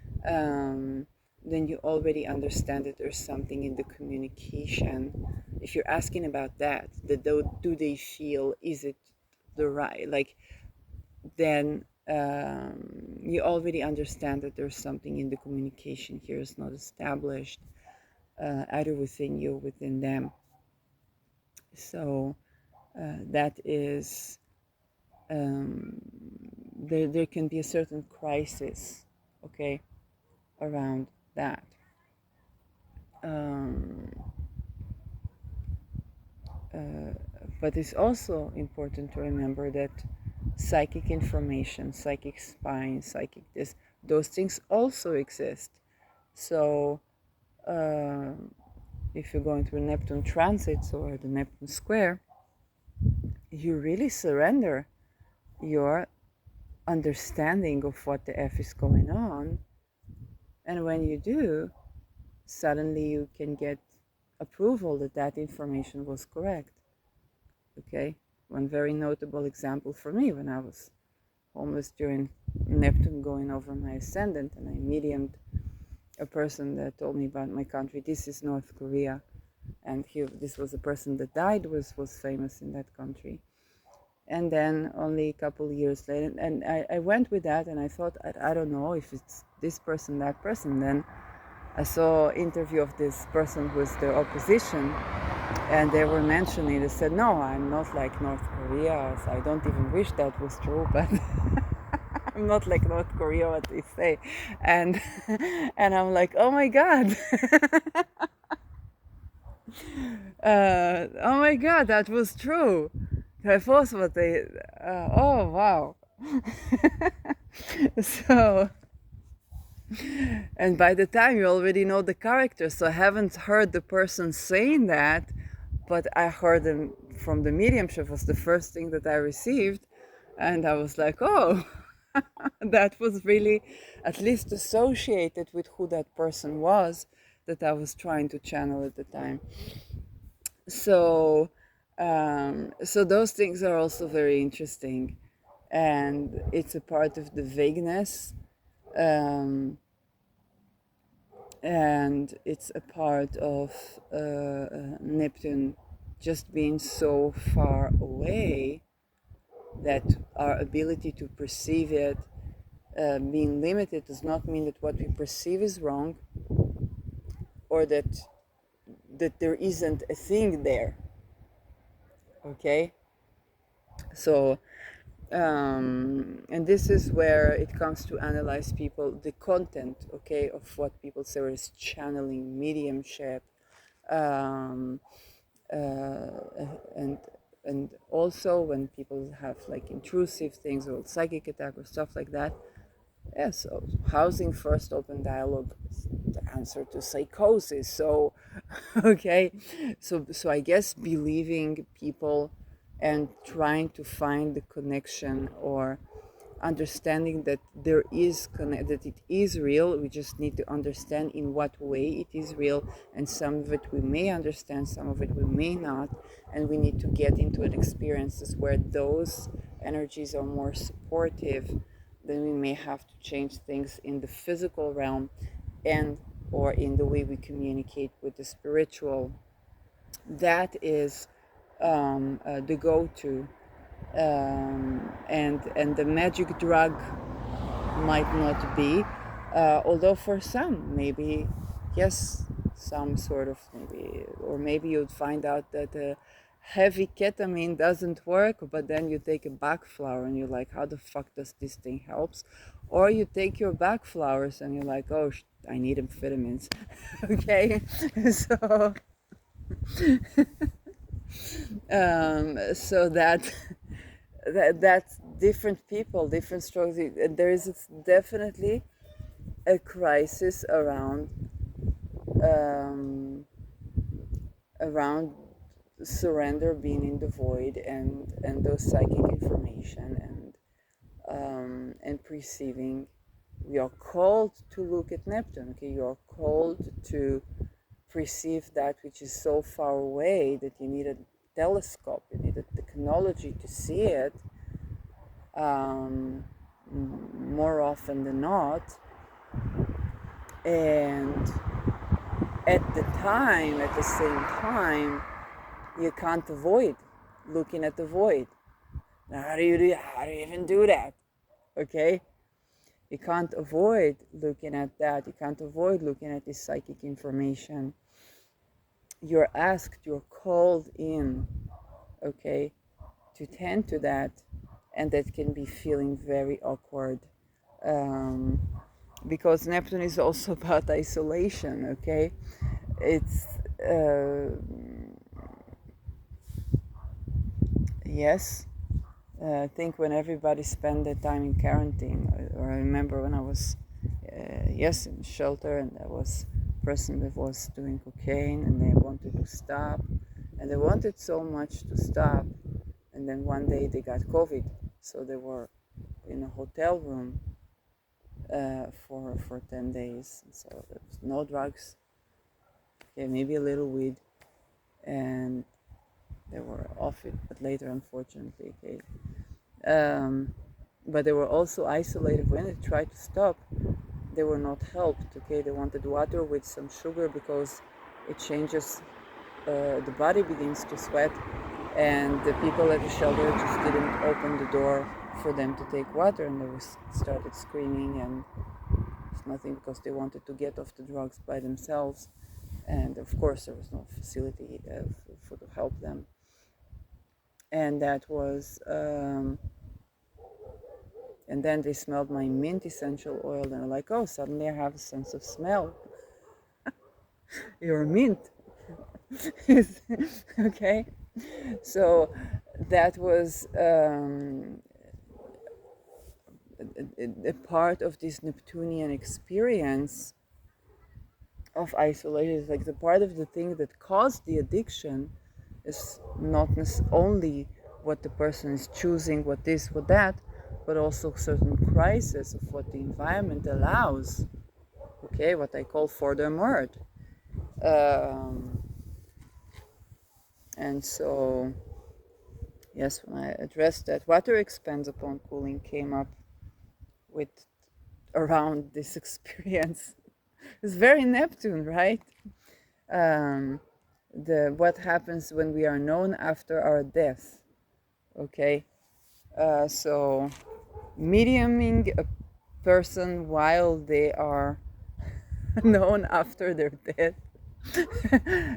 then you already understand that there's something in the communication. If you're asking about that, do they feel, is it the right, like, then you already understand that there's something in the communication here is not established, either within you or within them. So that is, there can be a certain crisis, okay, around that. Um, but it's also important to remember that psychic information, psychic spine, psychic this, those things also exist. So if you're going through Neptune transits or the Neptune Square, you really surrender your understanding of what the F is going on. And when you do, suddenly you can get approval that that information was correct. Okay? One very notable example for me, when I was homeless during Neptune going over my ascendant, and I mediumed a person that told me about my country. This is North Korea. And this was a person that died, was famous in that country. And then only a couple of years later, and I went with that, and I thought, I don't know if it's this person, that person. Then I saw an interview of this person who was the opposition, and they were mentioning, they said, no, I'm not like North Korea. So I don't even wish that was true, but I'm not like North Korea, what they say. And and I'm like, oh my God. Oh my God, that was true. That was what they. Oh wow. So, and by the time you already know the character, so I haven't heard the person saying that, but I heard them from the mediumship. Was the first thing that I received, and I was like, oh, that was really at least associated with who that person was that I was trying to channel at the time. So so those things are also very interesting, and it's a part of the vagueness, um, and it's a part of Neptune just being so far away that our ability to perceive it being limited does not mean that what we perceive is wrong, or that there isn't a thing there. Okay, so and this is where it comes to analyze people, the content, okay, of what people say is channeling, mediumship, um, and and also when people have like intrusive things or psychic attack or stuff like that. Yeah, so housing first open dialogue is the answer to psychosis. So, okay, so I guess believing people and trying to find the connection, or understanding that that it is real. We just need to understand in what way it is real, and some of it we may understand, some of it we may not, and we need to get into an experiences where those energies are more supportive. Then we may have to change things in the physical realm, and or in the way we communicate with the spiritual. That is the go-to, and the magic drug might not be, although for some maybe yes, some sort of, maybe, or maybe you'd find out that heavy ketamine doesn't work, but then you take a Bach flower and you're like, how the fuck does this thing helps? Or you take your Bach flowers and you're like, oh, I need amphetamines. Okay. So so that's different people, different strokes. There is definitely a crisis um, around surrender, being in the void, and those psychic information, and perceiving. We are called to look at Neptune. Okay, you are called to perceive that which is so far away that you need a telescope, you need a technology to see it, um, more often than not. And at the same time, you can't avoid looking at the void. Now, how do you even do that? Okay, you can't avoid looking at that. You can't avoid looking at this psychic information. You're asked, you're called in, okay, to tend to that, and that can be feeling very awkward. Um, because Neptune is also about isolation, okay? It's, yes, I think when everybody spent their time in quarantine, or I remember when I was, yes, in shelter, and there was a person that was doing cocaine and they wanted to stop, and they wanted so much to stop, and then one day they got COVID, so they were in a hotel room for 10 days. So there was no drugs, yeah, maybe a little weed, and they were off it, but later, unfortunately, okay. But they were also isolated. When they tried to stop, they were not helped, okay. They wanted water with some sugar because it changes, the body begins to sweat, and the people at the shelter just didn't open the door for them to take water, and they started screaming, and it's nothing, because they wanted to get off the drugs by themselves, and of course there was no facility to help them. And that was, and then they smelled my mint essential oil, and they're like, oh, suddenly I have a sense of smell. You're mint. Okay, so that was a part of this Neptunian experience of isolation. Is like the part of the thing that caused the addiction is not only what the person is choosing, what this, what that, but also certain crisis of what the environment allows. Okay, what I call further murder. And so, yes, when I addressed that, water expands upon cooling came up with around this experience. It's very Neptune, right? Um, what happens when we are known after our death. Okay, so mediuming a person while they are known after their death,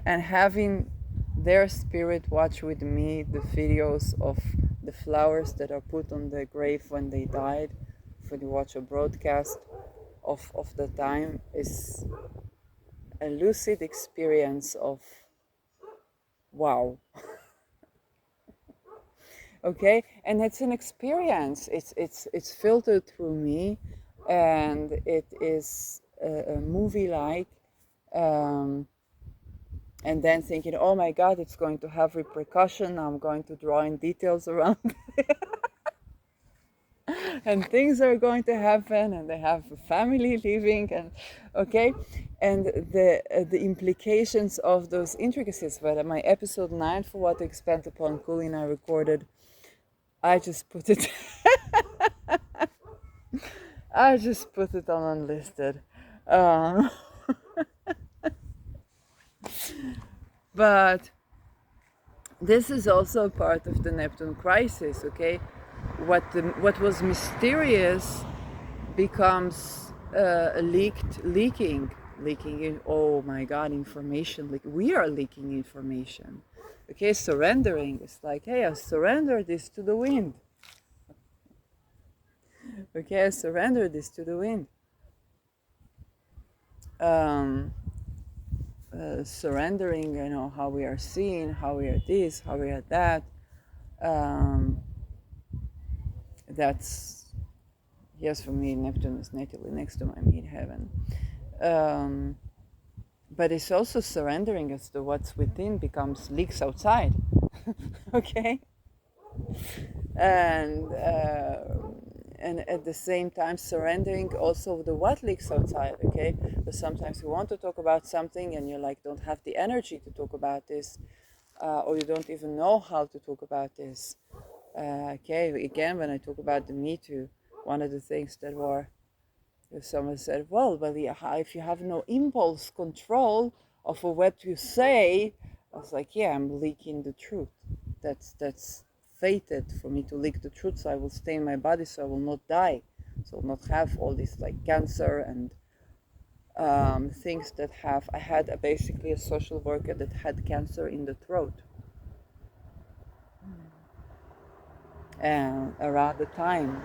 and having their spirit watch with me the videos of the flowers that are put on the grave when they died, for you watch a broadcast of the time, is a lucid experience of wow. Okay, and it's an experience. It's filtered through me, and it is a movie like. Um, and then thinking, oh my God, it's going to have repercussion. I'm going to draw in details around and things are going to happen, and they have a family living, and okay, and the implications of those intricacies. But at my episode 9 for What to Expand Upon Kulin I recorded, I just put it I just put it on unlisted. Um, but this is also part of the Neptune crisis, okay? What was mysterious becomes leaking in, oh my God, information. Like, we are leaking information. Okay, surrendering. It's like, hey, I surrender this to the wind. Okay, I surrender this to the wind. Um, Surrendering, how we are seen, how we are this, how we are that. Um, that's, yes, for me, Neptune is natively next to my midheaven. Um, but it's also surrendering as to what's within becomes leaks outside. Okay, and and at the same time surrendering also the what leaks outside. Okay, but sometimes you want to talk about something and you like don't have the energy to talk about this, or you don't even know how to talk about this. Okay, again, when I talk about the Me Too, one of the things that were, if someone said, well, but if you have no impulse control of what you say, I was like, yeah, I'm leaking the truth. That's fated for me to leak the truth, so I will stay in my body, so I will not die, so I will not have all this like cancer and things that have. I had basically a social worker that had cancer in the throat, and around the time,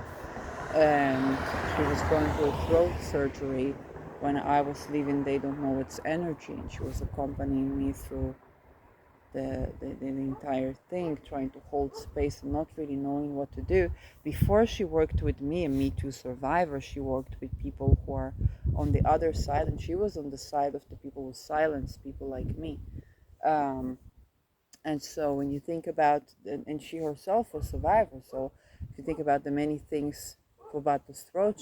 and she was going through a throat surgery when I was leaving They Don't Know It's Energy, and she was accompanying me through the entire thing, trying to hold space and not really knowing what to do. Before she worked with me, a Me Too survivor, she worked with people who are on the other side, and she was on the side of the people who silence people like me. Um, and so when you think about, and she herself was a survivor, so if you think about the many things about the throat